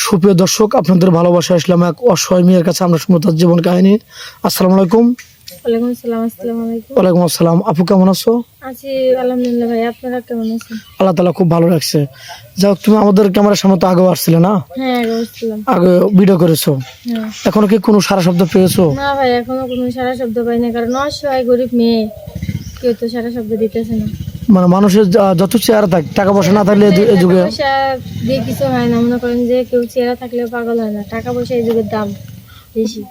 সুপ্রিয় দর্শক, আপনাদের ভালোবাসা আসলাম এক অসহায় মেয়ের কাছে। আমরা শুনবো তার জীবন কাহিনী। আসসালামু আলাইকুম। ওয়ালাইকুম আসসালাম। আসসালামু আলাইকুম। ওয়ালাইকুম আসসালাম। আপু কেমন আছো? আছি আলহামদুলিল্লাহ ভাই, আপনারা কেমন আছেন? আল্লাহ তাআলা খুব ভালো রাখছে। যাই হোক, তুমি আমাদের ক্যামেরার সামনে তো আগেও আসছিলে না? হ্যাঁ, আগে বসছিলাম। আগে ভিডিও করেছো, হ্যাঁ। এখনো কি কোনো সারা শব্দ পেয়েছো? না ভাই, এখনো কোনো সারা শব্দ পাই না, কারণ অসহায় গরিব মেয়ে, কেউ তো সারা শব্দ দিতেছে না। মানে মানুষের যত চেহারা থাকে, টাকা পয়সা না থাকলে এই যুগে টাকা পয়সা দিয়ে কিছু হয় না। মনে করেন যে কেউ চেহারা থাকলেও পাগল হয় না, টাকা পয়সা এই যুগের দাম বেশি।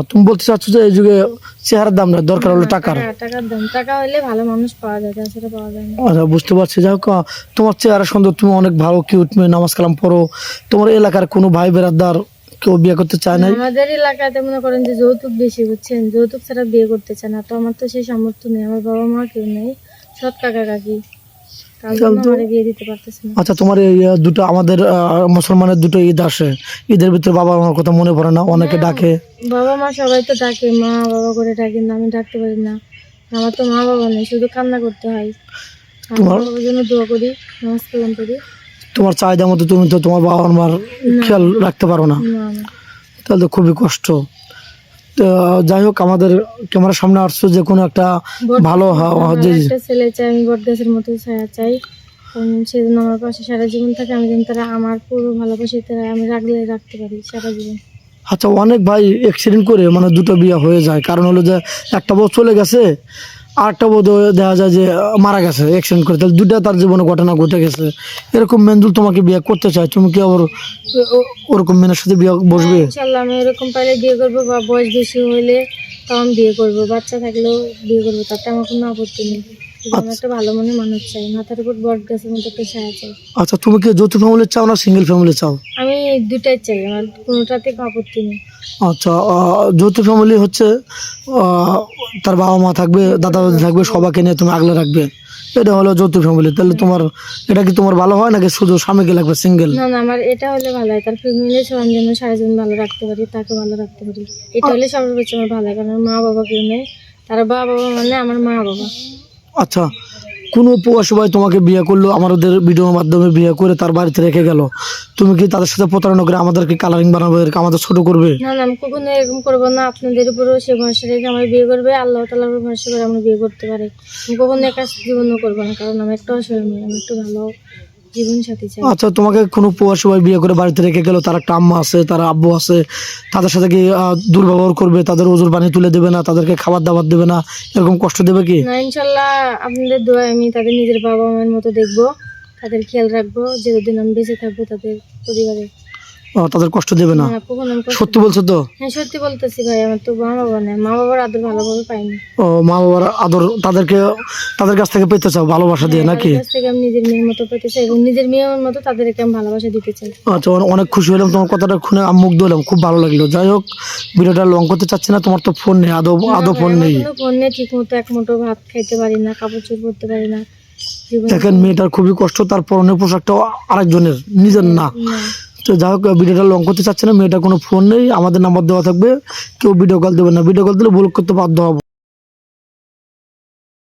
তুমি বলতে চাচ্ছ যে এই যুগে চেহারার দাম না, দরকার হলো টাকার। টাকার দাম, টাকা হলে ভালো মানুষ পাওয়া যায়, তাছাড়া পাওয়া যায় না। আচ্ছা, বুঝতে পারছি। যাই হোক, তোমার চেহারা সুন্দর, তুমি অনেক ভালো কিউট মেয়ে, নামাজ কালাম পড়ো। তোমার এলাকার কোনো ভাই বেরাদার কেউ বিয়ে করতে চায় নাই? আমাদের এলাকাতে মনে করেন যে যৌতুক বেশি, বুঝছেন, যৌতুক ছাড়া বিয়ে করতে চায় না। তো আমার তো সেই সামর্থ্য নেই, আমার বাবা মা কেউ নেই, সৎ কাকা কাকি, কার জন্য আমারে বিয়ে দিতে পারতেছে না। আচ্ছা, তোমার এই দুটো আমাদের মুসলমানের দুটো ঈদ আসে, ঈদের ভিতরে বাবা মার কথা মনে পড়ে না? অনেকে ডাকে। বাবা মা সবাই তো ডাকে, মা বাবা করে ডাকে, না আমি ডাকতে পারি না। আমার তো মা বাবা নেই, শুধু কান্না করতে হয়। আমার বাবার জন্য দোয়া করি, নামাজ কালাম করি। তোমার চাহিদা মতো তুমি তো তোমার বাবা মার খেয়াল রাখতে পারো না, না না। তাহলে তো খুবই কষ্ট। তো যাই হোক, আমাদের ক্যামেরার সামনে আসছো, যে কোনো একটা ভালো আমার একটা ছেলে চাই, আমি বট গাছের মতো ছায়া চাই, কারণ সেজন্য আমার পাশে সারা জীবন থাকে। আমি যেন তারা আমার পুরো ভালোবাসি, তারা আমি রাখতে পারি সারা জীবন। আচ্ছা, অনেক ভাই অ্যাক্সিডেন্ট করে মানে দুটো বিয়ে হয়ে যায়, কারণ হলো যে একটা বউ চলে গেছে, আরেকটা বউ দেখা যায় যে মারা গেছে অ্যাক্সিডেন্ট করে, তাহলে দুটা তার জীবনে ঘটনা ঘটে গেছে। এরকম মেন্দুল তোমাকে বিয়ে করতে চায়, তুমি কি আবার ওরকম মেয়ের সাথে বিয়ে বসবে? ইনশাল্লাহ আমি এরকম পাইলে বিয়ে করবো, বা বয়স বেশি হইলে তখন বিয়ে করবো, বাচ্চা থাকলেও বিয়ে করবো, তাতে আমার কোনো আপত্তি নেই। আমি একটা ভালো মনে মানুষ চাই, মাথার উপর বট গাছের মতো একটা ছায়া চাই। আচ্ছা, তুমি কি যৌথ ফ্যামিলি চাও না সিঙ্গেল ফ্যামিলি চাও? আমি দুটাই চাই, আমার কোনোটাতে আপত্তি নেই। আচ্ছা, যৌথ ফ্যামিলি হচ্ছে তার বাবা মা থাকবে, দাদা দাদি থাকবে, সবাইকে নিয়ে তুমি আগলে রাখবে, এটা হলো যৌথ ফ্যামিলি। তাহলে তোমার এটা কি তোমার ভালো হয়, নাকি শুধু স্বামীকে লাগবে সিঙ্গেল? না না, আমার এটা হলে ভালো হয়, তার ফ্যামিলি সবার জন্য সারা জীবন ভালো রাখতে পারি, তাকে ভালো রাখতে পারি, এটা হলে সর্বোচ্চ আমার ভালো হয়। কারণ আমার মা বাবা কেউ নেই, তারা বাবা মানে আমার মা বাবা। আচ্ছা, কোনো প্রবাসী ভাই তোমাকে বিয়ে করলো, আমাদের ভিডিওর মাধ্যমে বিয়ে করে তার বাড়িতে রেখে গেল, তুমি কি তাদের সাথে প্রতারণা করে আমাদেরকে কালারিং বানাবে, আমাদের ছোট করবে? না না, আমি কখনো এরকম করবো না। আপনাদের উপরও সে ভরসা রেখে আমার বিয়ে করবে, আল্লাহ তাআলার উপর ভরসা করে আমরা বিয়ে করতে পারি। আমি কখনো একা জীবনও করবো না, কারণ আমি একটা অসহায় মেয়ে, আমি একটু ভালো জীবন সাথী চাই। আচ্ছা, তোমাকে কোনো প্রবাসী ভাই বিয়ে করে বাড়িতে রেখে গেল, তার একটা আম্মা আছে, তার আব্বু আছে, তাদের সাথে কি দুর্ব্যবহার করবে, তাদের ওজোর পানি তুলে দেবে না, তাদেরকে খাবার দাবার দেবে না, এরকম কষ্ট দেবে কি? না, ইনশাল্লাহ আপনাদের দোয়ায় আমি তাদের নিজের বাবা মায়ের মতো দেখবো, তাদের খেয়াল রাখবো, যতদিন আমি বেঁচে থাকবো তাদের পরিবারে। তাদের কষ্ট দেবে না? না, কখনো আমি সত্যি বলছো তো? হ্যাঁ, সত্যি বলতেছি ভাই, আমার তো মা বাবা নেই, মা বাবার আদর ভালোভাবে পাইনি। মা বাবার আদর তাদের কাছ থেকে পেতে চাও ভালোবাসা দিয়ে, নাকি? তাদের কাছ থেকে আমি নিজের মেয়ের মতো পেতে চাই, এবং নিজের মেয়ের মতো তাদেরকে আমি ভালোবাসা দিতে চাই। আচ্ছা, অনেক খুশি হলাম তোমার কথাটা শুনে, আমি মুগ্ধ হলাম, খুব ভালো লাগলো। যাই হোক, ভিডিওটা লং করতে চাচ্ছি না, তোমার তো ফোন নেই, আদৌ ফোন নেই। ফোন নেই, ঠিক মতো এক মুঠো ভাত খাইতে পারি না, কাপড় চোপড় পরতে পারি না। দেখেন, মেয়েটার খুবই কষ্ট, তার পরনের পোশাকটাও আরেকজনের, নিজের না। তো যাই হোক, ভিডিওটা লং করতে চাচ্ছে না, মেয়েটার কোনো ফোন নেই, আমাদের নাম্বার দেওয়া থাকবে, কেউ ভিডিও কল দেবে না, ভিডিও কল দিলে ভুল করতে বাধ্য হবো।